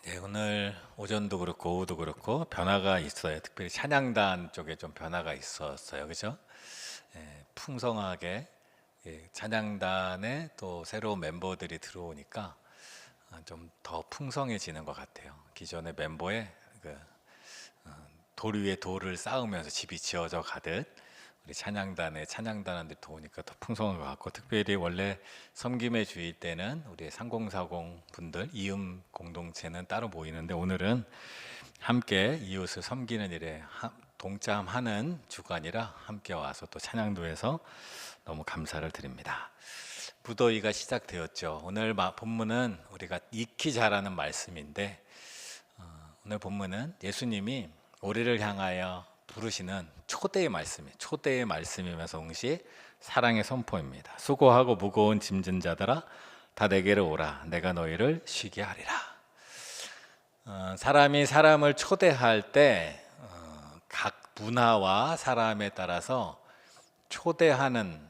네, 오늘 오전도 그렇고 오후도 그렇고 변화가 있어요. 특별히 찬양단 쪽에 좀 변화가 있었어요. 그죠? 예, 풍성하게 찬양단에 또 새로운 멤버들이 들어오니까 좀 더 풍성해지는 것 같아요. 기존의 멤버의 그 돌 위에 돌을 쌓으면서 집이 지어져 가듯 우리 찬양단에 찬양단한테 도우니까 더 풍성한 것 같고, 특별히 원래 섬김의 주일 때는 우리 3040 분들 이음 공동체는 따로 모이는데, 오늘은 함께 이웃을 섬기는 일에 동참하는 주간이라 함께 와서 또 찬양도 해서 너무 감사를 드립니다. 무더위가 시작되었죠. 오늘 본문은 우리가 익히 잘하는 말씀인데, 오늘 본문은 예수님이 우리를 향하여 부르시는 초대의 말씀이면서 동시에 사랑의 선포입니다. 수고하고 무거운 짐진 자들아 다 내게로 오라, 내가 너희를 쉬게 하리라. 사람이 사람을 초대할 때 각 문화와 사람에 따라서 초대하는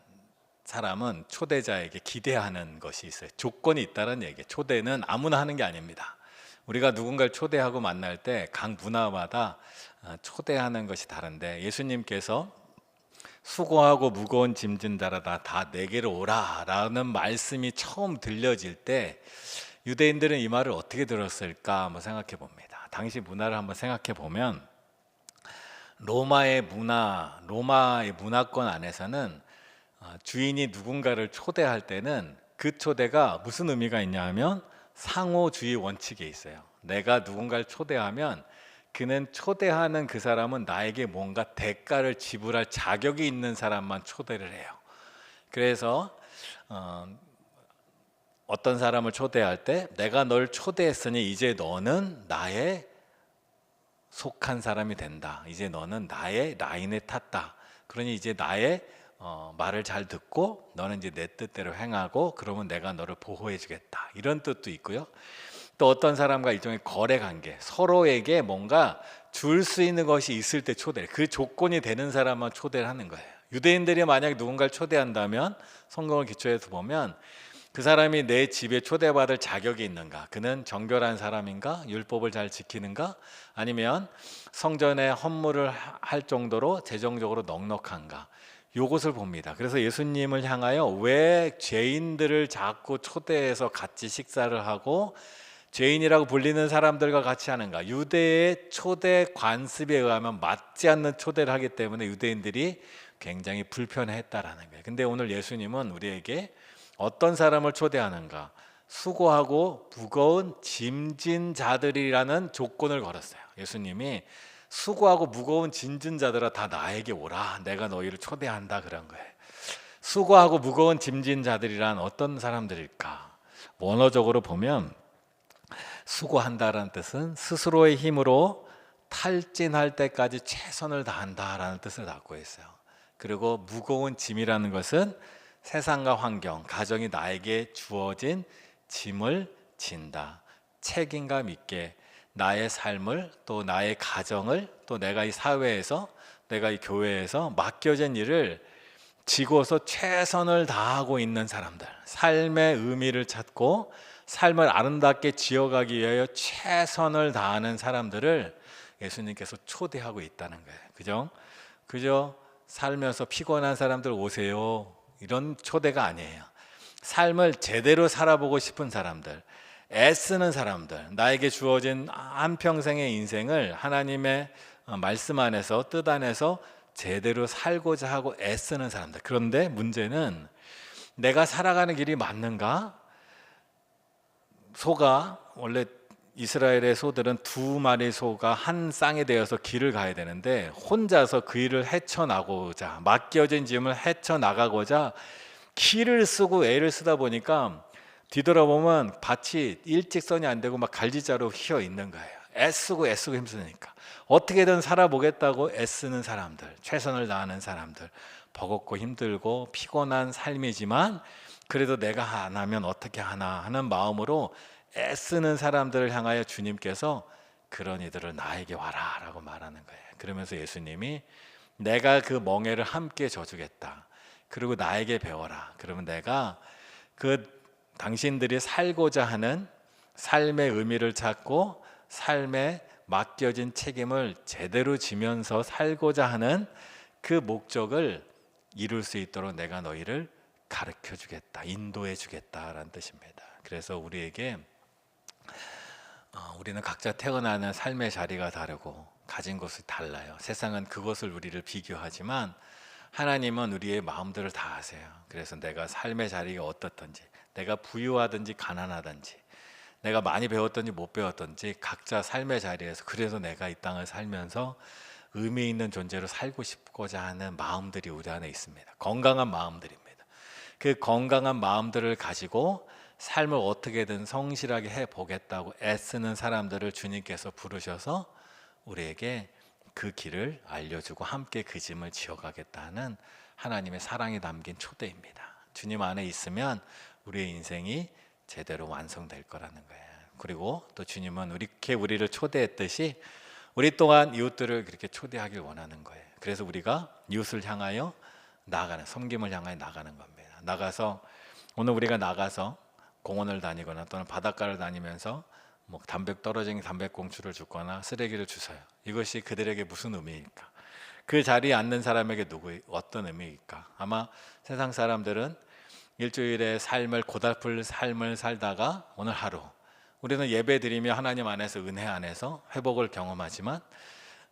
사람은 초대자에게 기대하는 것이 있어요. 조건이 있다는 얘기예요. 초대는 아무나 하는 게 아닙니다. 우리가 누군가를 초대하고 만날 때 각 문화마다 초대하는 것이 다른데, 예수님께서 수고하고 무거운 짐진 자라 다 내게로 오라 라는 말씀이 처음 들려질 때 유대인들은 이 말을 어떻게 들었을까 한번 생각해 봅니다. 당시 문화를 한번 생각해 보면, 로마의 문화권 안에서는 주인이 누군가를 초대할 때는 그 초대가 무슨 의미가 있냐 하면 상호주의 원칙에 있어요. 내가 누군가를 초대하면 그는 초대하는 그 사람은 나에게 뭔가 대가를 지불할 자격이 있는 사람만 초대를 해요. 그래서 어떤 사람을 초대할 때 내가 널 초대했으니 이제 너는 나의 속한 사람이 된다. 이제 너는 나의 라인에 탔다. 그러니 이제 나의 말을 잘 듣고 너는 이제 내 뜻대로 행하고, 그러면 내가 너를 보호해 주겠다. 이런 뜻도 있고요. 또 어떤 사람과 일종의 거래 관계, 서로에게 뭔가 줄 수 있는 것이 있을 때 그 조건이 되는 사람만 초대를 하는 거예요. 유대인들이 만약 누군가를 초대한다면 성경을 기초해서 보면 그 사람이 내 집에 초대받을 자격이 있는가, 그는 정결한 사람인가, 율법을 잘 지키는가, 아니면 성전에 헌물을 할 정도로 재정적으로 넉넉한가, 요것을 봅니다. 그래서 예수님을 향하여 왜 죄인들을 자꾸 초대해서 같이 식사를 하고 죄인이라고 불리는 사람들과 같이 하는가? 유대의 초대 관습에 의하면 맞지 않는 초대를 하기 때문에 유대인들이 굉장히 불편해했다라는 거예요. 근데 오늘 예수님은 우리에게 어떤 사람을 초대하는가? 수고하고 무거운 짐진 자들이라는 조건을 걸었어요. 예수님이 수고하고 무거운 짐진 자들아 다 나에게 오라, 내가 너희를 초대한다, 그런 거예요. 수고하고 무거운 짐진 자들이란 어떤 사람들일까? 원어적으로 보면 수고한다라는 뜻은 스스로의 힘으로 탈진할 때까지 최선을 다한다라는 뜻을 갖고 있어요. 그리고 무거운 짐이라는 것은 세상과 환경, 가정이 나에게 주어진 짐을 진다. 책임감 있게 나의 삶을, 또 나의 가정을, 또 내가 이 사회에서, 내가 이 교회에서 맡겨진 일을 지고서 최선을 다하고 있는 사람들, 삶의 의미를 찾고 삶을 아름답게 지어가기 위하여 최선을 다하는 사람들을 예수님께서 초대하고 있다는 거예요. 그죠? 살면서 피곤한 사람들 오세요, 이런 초대가 아니에요. 삶을 제대로 살아보고 싶은 사람들, 애쓰는 사람들, 나에게 주어진 한평생의 인생을 하나님의 말씀 안에서, 뜻 안에서 제대로 살고자 하고 애쓰는 사람들. 그런데 문제는 내가 살아가는 길이 맞는가? 소가, 원래 이스라엘의 소들은 두 마리 소가 한 쌍에 되어서 길을 가야 되는데 혼자서 그 일을 헤쳐나가고자, 맡겨진 짐을 헤쳐나가고자 키를 쓰고 애를 쓰다 보니까 뒤돌아보면 밭이 일직선이 안 되고 막 갈지자로 휘어 있는 거예요. 애쓰고 힘쓰니까. 어떻게든 살아보겠다고 애쓰는 사람들, 최선을 다하는 사람들, 버겁고 힘들고 피곤한 삶이지만 그래도 내가 안 하면 어떻게 하나 하는 마음으로 애쓰는 사람들을 향하여 주님께서 그런 이들을 나에게 와라 라고 말하는 거예요. 그러면서 예수님이 내가 그 멍에를 함께 져주겠다, 그리고 나에게 배워라, 그러면 내가 그 당신들이 살고자 하는 삶의 의미를 찾고 삶에 맡겨진 책임을 제대로 지면서 살고자 하는 그 목적을 이룰 수 있도록 내가 너희를 가르쳐 주겠다, 인도해 주겠다라는 뜻입니다. 그래서 우리에게 우리는 각자 태어나는 삶의 자리가 다르고 가진 것이 달라요. 세상은 그것을 우리를 비교하지만 하나님은 우리의 마음들을 다 아세요. 그래서 내가 삶의 자리가 어떻든지, 내가 부유하든지 가난하든지, 내가 많이 배웠든지 못 배웠든지 각자 삶의 자리에서, 그래서 내가 이 땅을 살면서 의미 있는 존재로 살고 싶고자 하는 마음들이 우리 안에 있습니다. 건강한 마음들입니다. 그 건강한 마음들을 가지고 삶을 어떻게든 성실하게 해보겠다고 애쓰는 사람들을 주님께서 부르셔서 우리에게 그 길을 알려주고 함께 그 짐을 지어가겠다는 하나님의 사랑이 담긴 초대입니다. 주님 안에 있으면 우리의 인생이 제대로 완성될 거라는 거예요. 그리고 또 주님은 이렇게 우리를 초대했듯이 우리 또한 이웃들을 그렇게 초대하길 원하는 거예요. 그래서 우리가 이웃을 향하여 나아가는, 섬김을 향하여 나가는 겁니다. 나가서, 오늘 우리가 나가서 공원을 다니거나 또는 바닷가를 다니면서 뭐 떨어진 담배꽁초를 줍거나 쓰레기를 주세요. 이것이 그들에게 무슨 의미일까? 그 자리에 앉는 사람에게 어떤 의미일까? 아마 세상 사람들은 일주일의 삶을, 고달플 삶을 살다가 오늘 하루, 우리는 예배드리며 하나님 안에서, 은혜 안에서 회복을 경험하지만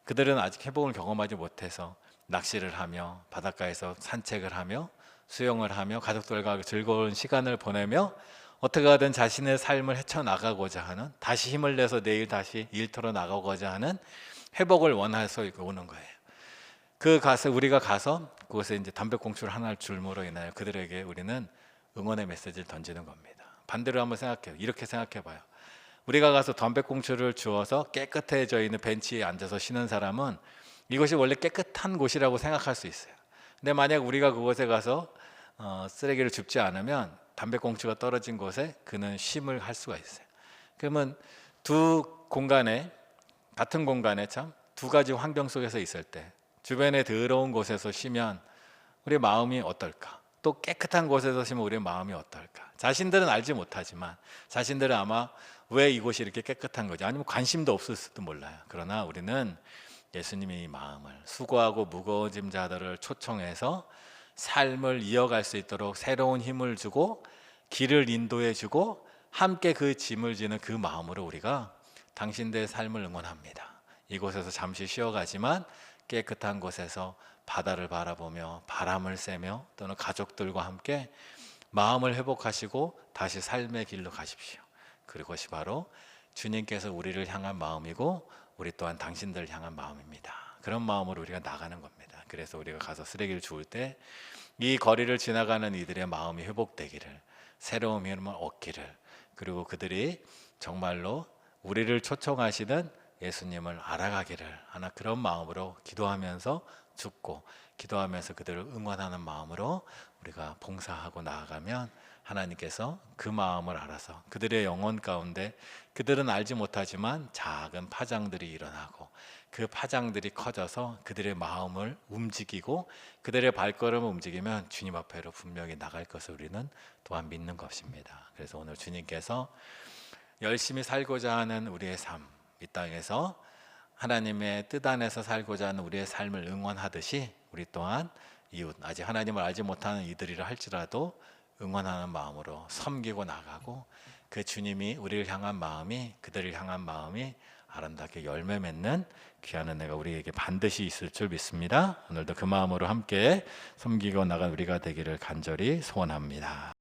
그들은 아직 회복을 경험하지 못해서 낚시를 하며 바닷가에서 산책을 하며 수영을 하며 가족들과 즐거운 시간을 보내며 어떻게 하든 자신의 삶을 헤쳐나가고자 하는, 다시 힘을 내서 내일 다시 일터로 나가고자 하는 회복을 원해서 오는 거예요. 우리가 가서 그곳에 이제 담배꽁초를 하나를 줄므로 인하여 그들에게 우리는 응원의 메시지를 던지는 겁니다. 반대로 한번 생각해요. 이렇게 생각해 봐요. 우리가 가서 담배꽁초를 주어서 깨끗해져 있는 벤치에 앉아서 쉬는 사람은 이것이 원래 깨끗한 곳이라고 생각할 수 있어요. 근데 만약 우리가 그곳에 가서 쓰레기를 줍지 않으면 담배꽁초가 떨어진 곳에 그는 쉼을 할 수가 있어요. 그러면 같은 공간에 참 두 가지 환경 속에서 있을 때 주변에 더러운 곳에서 쉬면 우리의 마음이 어떨까? 또 깨끗한 곳에서 쉬면 우리의 마음이 어떨까? 자신들은 알지 못하지만 자신들은 아마 왜 이곳이 이렇게 깨끗한 거지? 아니면 관심도 없을지도 몰라요. 그러나 우리는 예수님의 이 마음을, 수고하고 무거운 짐 자들을 초청해서 삶을 이어갈 수 있도록 새로운 힘을 주고 길을 인도해 주고 함께 그 짐을 지는 그 마음으로 우리가 당신들의 삶을 응원합니다. 이곳에서 잠시 쉬어가지만 깨끗한 곳에서 바다를 바라보며 바람을 쐬며 또는 가족들과 함께 마음을 회복하시고 다시 삶의 길로 가십시오. 그것이 바로 주님께서 우리를 향한 마음이고 우리 또한 당신들을 향한 마음입니다. 그런 마음으로 우리가 나가는 겁니다. 그래서 우리가 가서 쓰레기를 주울 때 이 거리를 지나가는 이들의 마음이 회복되기를, 새로운 힘을 얻기를, 그리고 그들이 정말로 우리를 초청하시는 예수님을 알아가기를 하나, 그런 마음으로 기도하면서 죽고 기도하면서 그들을 응원하는 마음으로 우리가 봉사하고 나아가면 하나님께서 그 마음을 알아서 그들의 영혼 가운데 그들은 알지 못하지만 작은 파장들이 일어나고 그 파장들이 커져서 그들의 마음을 움직이고 그들의 발걸음을 움직이면 주님 앞에로 분명히 나갈 것을 우리는 또한 믿는 것입니다. 그래서 오늘 주님께서 열심히 살고자 하는 우리의 삶, 이 땅에서 하나님의 뜻 안에서 살고자 하는 우리의 삶을 응원하듯이 우리 또한 이웃, 아직 하나님을 알지 못하는 이들이라 할지라도 응원하는 마음으로 섬기고 나가고 그 주님이 우리를 향한 마음이, 그들을 향한 마음이 아름답게 열매 맺는 귀한 은혜가 우리에게 반드시 있을 줄 믿습니다. 오늘도 그 마음으로 함께 섬기고 나간 우리가 되기를 간절히 소원합니다.